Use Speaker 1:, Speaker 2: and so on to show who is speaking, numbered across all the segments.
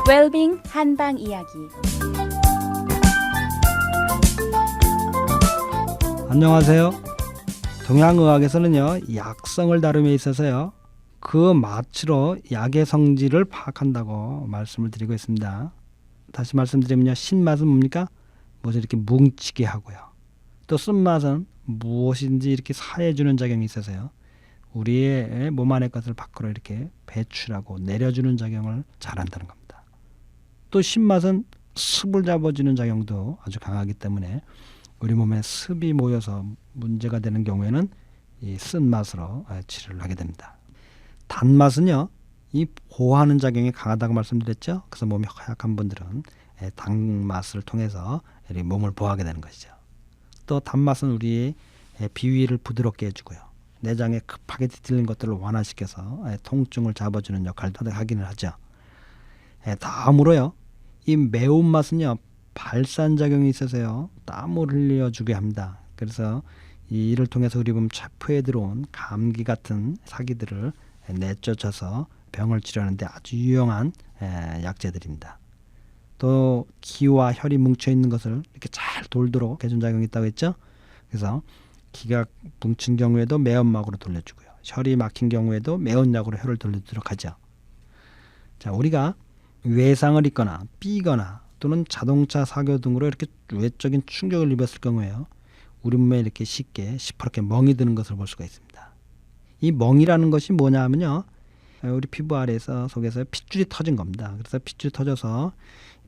Speaker 1: 웰빙 한방 이야기.
Speaker 2: 안녕하세요. 동양의학에서는요, 약성을 다룸에 있어서요, 그 마취로 약의 성질을 파악한다고 말씀을 드리고 있습니다. 다시 말씀드리면요, 신맛은 뭡니까? 무엇을 이렇게 뭉치게 하고요. 또 쓴맛은 무엇인지 이렇게 사해주는 작용이 있어서요, 우리의 몸 안의 것을 밖으로 이렇게 배출하고 내려주는 작용을 잘한다는 겁니다. 또 신맛은 습을 잡아주는 작용도 아주 강하기 때문에 우리 몸에 습이 모여서 문제가 되는 경우에는 이 쓴맛으로 치료를 하게 됩니다. 단맛은요, 이 보호하는 작용이 강하다고 말씀드렸죠. 그래서 몸이 허약한 분들은 단맛을 통해서 몸을 보호하게 되는 것이죠. 또 단맛은 우리의 비위를 부드럽게 해주고요, 내장에 급하게 뒤틀린 것들을 완화시켜서 통증을 잡아주는 역할도 하기는 하죠. 다음으로요, 이 매운맛은요, 발산작용이 있어서요, 땀을 흘려주게 합니다. 그래서 이를 통해서 우리 몸 체포에 들어온 감기 같은 사기들을 내쫓아서 병을 치료하는데 아주 유용한 약재들입니다. 또 기와 혈이 뭉쳐있는 것을 이렇게 잘 돌도록 해준 작용이 있다고 했죠. 그래서 기가 뭉친 경우에도 매운막으로 돌려주고요, 혈이 막힌 경우에도 매운 약으로 혈을 돌려주도록 하죠. 자, 우리가 외상을 입거나 삐거나 또는 자동차 사고 등으로 이렇게 외적인 충격을 입었을 경우에요, 우리 몸에 이렇게 쉽게 시퍼렇게 멍이 드는 것을 볼 수가 있습니다. 이 멍이라는 것이 뭐냐 하면요, 우리 피부 아래에서 속에서 핏줄이 터진 겁니다. 그래서 핏줄이 터져서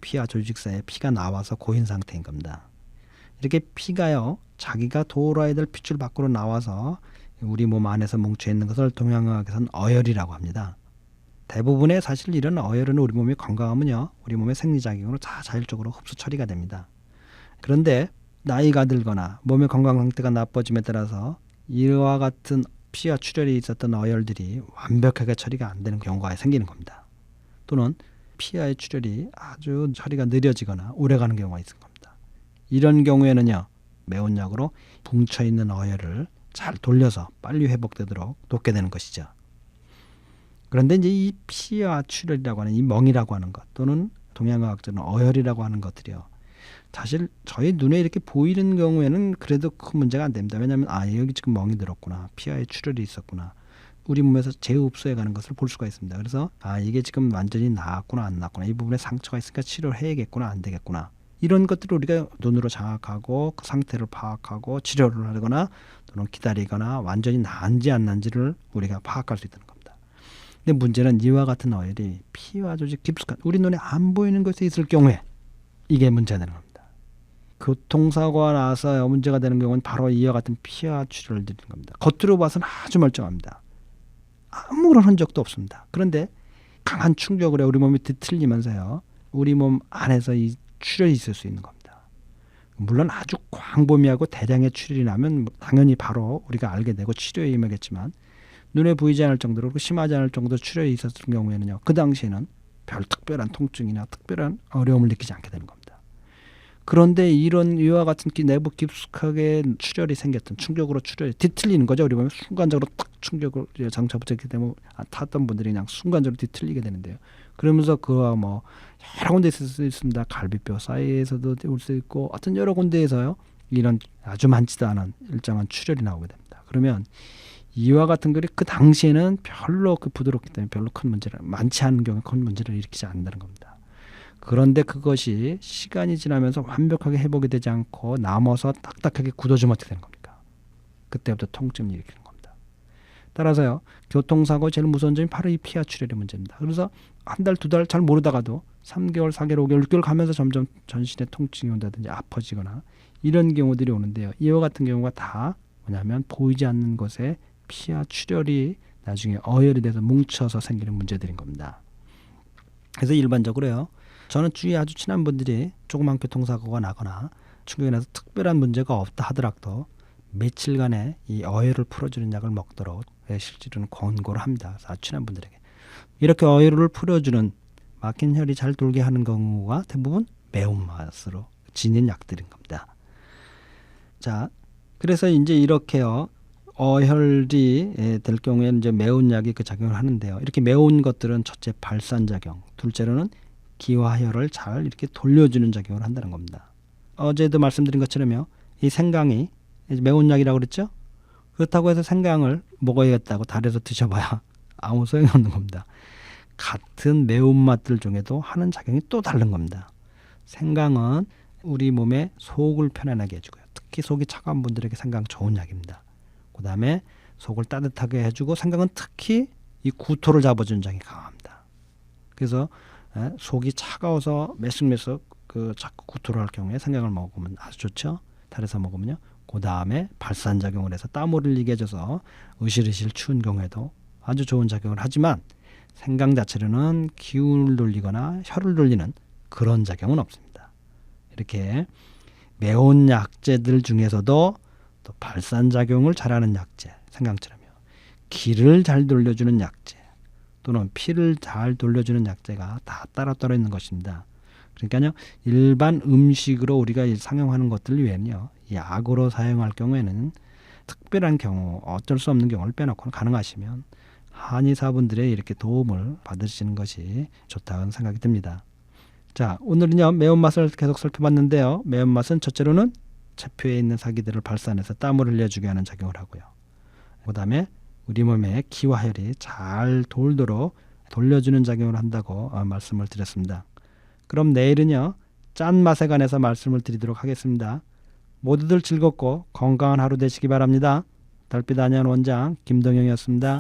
Speaker 2: 피와 조직 사이에 피가 나와서 고인 상태인 겁니다. 이렇게 피가요, 자기가 돌아야 될 핏줄 밖으로 나와서 우리 몸 안에서 뭉쳐 있는 것을 동양의학에서는 어혈이라고 합니다. 대부분의 사실 이런 어혈은 우리 몸이 건강하면요, 우리 몸의 생리작용으로 다 자율적으로 흡수 처리가 됩니다. 그런데 나이가 들거나 몸의 건강 상태가 나빠짐에 따라서 이와 같은 피와 출혈이 있었던 어혈들이 완벽하게 처리가 안 되는 경우가 생기는 겁니다. 또는 피와의 출혈이 아주 처리가 느려지거나 오래가는 경우가 있는 겁니다. 이런 경우에는요, 매운 약으로 뭉쳐있는 어혈을 잘 돌려서 빨리 회복되도록 돕게 되는 것이죠. 그런데 이제 이 피와 출혈이라고 하는 이 멍이라고 하는 것, 또는 동양의학적으로는 어혈이라고 하는 것들이요, 사실 저희 눈에 이렇게 보이는 경우에는 그래도 큰 문제가 안 됩니다. 왜냐하면 여기 지금 멍이 들었구나, 피와의 출혈이 있었구나, 우리 몸에서 재흡수해 가는 것을 볼 수가 있습니다. 그래서 이게 지금 완전히 나았구나 안 나았구나, 이 부분에 상처가 있으니까 치료를 해야겠구나 안 되겠구나, 이런 것들을 우리가 눈으로 장악하고 그 상태를 파악하고 치료를 하거나 또는 기다리거나 완전히 나은지 안 나은지를 우리가 파악할 수 있다는 겁니다. 근데 문제는 이와 같은 어혈이 피와 조직 깊숙한 우리 눈에 안 보이는 것에 있을 경우에 이게 문제가 되는 겁니다. 교통사고가 나서 문제가 되는 경우는 바로 이와 같은 피와 출혈을 드리는 겁니다. 겉으로 봐서는 아주 멀쩡합니다. 아무런 흔적도 없습니다. 그런데 강한 충격으로 우리 몸이 뒤틀리면서요, 우리 몸 안에서 이 출혈이 있을 수 있는 겁니다. 물론 아주 광범위하고 대량의 출혈이 나면 당연히 바로 우리가 알게 되고 치료에 임하겠지만, 눈에 보이지 않을 정도로 심하지 않을 정도 출혈이 있었을 경우에는요, 그 당시에는 별 특별한 통증이나 특별한 어려움을 느끼지 않게 되는 겁니다. 그런데 이런 이와 같은 내부 깊숙하게 출혈이 생겼던, 충격으로 출혈이 뒤틀리는 거죠. 우리 보면 순간적으로 딱 충격을 장차 붙였기 때문에 탔던 분들이 그냥 순간적으로 뒤틀리게 되는데요. 그러면서 그와 여러 군데 있을 수 있습니다. 갈비뼈 사이에서도 올 수 있고, 어떤 여러 군데에서요, 이런 아주 많지도 않은 일정한 출혈이 나오게 됩니다. 그러면 이와 같은 글이 그 당시에는 별로 부드럽기 때문에 별로 큰 문제를, 많지 않은 경우에 큰 문제를 일으키지 않는다는 겁니다. 그런데 그것이 시간이 지나면서 완벽하게 회복이 되지 않고 남아서 딱딱하게 굳어지면 어떻게 되는 겁니까? 그때부터 통증을 일으키는 겁니다. 따라서요, 교통사고 제일 무서운 점이 바로 이 피와 출혈의 문제입니다. 그래서 한 달, 두 달 잘 모르다가도 3개월, 4개월, 5개월, 6개월 가면서 점점 전신에 통증이 온다든지 아파지거나 이런 경우들이 오는데요, 이와 같은 경우가 다 뭐냐면 보이지 않는 것에 피와 출혈이 나중에 어혈이 돼서 뭉쳐서 생기는 문제들인 겁니다. 그래서 일반적으로요, 저는 주위에 아주 친한 분들이 조그만 교통사고가 나거나 충격이 나서 특별한 문제가 없다 하더라도 며칠간의 이 어혈을 풀어주는 약을 먹도록 실제로는 권고를 합니다. 그래서 아주 친한 분들에게 이렇게 어혈을 풀어주는, 막힌 혈이 잘 돌게 하는 경우가 대부분 매운맛으로 지닌 약들인 겁니다. 자, 그래서 이제 이렇게요, 어혈이 될 경우에는 이제 매운 약이 그 작용을 하는데요. 이렇게 매운 것들은 첫째 발산작용, 둘째로는 기와 혈을 잘 이렇게 돌려주는 작용을 한다는 겁니다. 어제도 말씀드린 것처럼요. 이 생강이 매운약이라고 그랬죠? 그렇다고 해서 생강을 먹어야겠다고 달여서 드셔봐야 아무 소용이 없는 겁니다. 같은 매운맛들 중에도 하는 작용이 또 다른 겁니다. 생강은 우리 몸의 속을 편안하게 해주고요. 특히 속이 차가운 분들에게 생강 좋은 약입니다. 그 다음에 속을 따뜻하게 해주고 생강은 특히 이 구토를 잡아주는 작용이 강합니다. 그래서 속이 차가워서 메쓱메쓱 자꾸 구토를 할 경우에 생강을 먹으면 아주 좋죠. 달여서 먹으면요. 그 다음에 발산작용을 해서 땀을 흘리게 해줘서 으실으실 추운 경우에도 아주 좋은 작용을 하지만 생강 자체로는 기운을 돌리거나 혈을 돌리는 그런 작용은 없습니다. 이렇게 매운 약재들 중에서도 또 발산작용을 잘하는 약재, 생강처럼요. 기를 잘 돌려주는 약재 또는 피를 잘 돌려주는 약재가 다 따로 있는 것입니다. 그러니까요. 일반 음식으로 우리가 상용하는 것들 외에는요. 약으로 사용할 경우에는 특별한 경우 어쩔 수 없는 경우를 빼놓고는 가능하시면 한의사분들의 이렇게 도움을 받으시는 것이 좋다는 생각이 듭니다. 자, 오늘은요. 매운맛을 계속 살펴봤는데요. 매운맛은 첫째로는 체표에 있는 사기들을 발산해서 땀을 흘려주게 하는 작용을 하고요. 그 다음에 우리 몸의 기와 혈이 잘 돌도록 돌려주는 작용을 한다고 말씀을 드렸습니다. 그럼 내일은요. 짠맛에 관해서 말씀을 드리도록 하겠습니다. 모두들 즐겁고 건강한 하루 되시기 바랍니다. 달빛 안녕 원장 김동영이었습니다.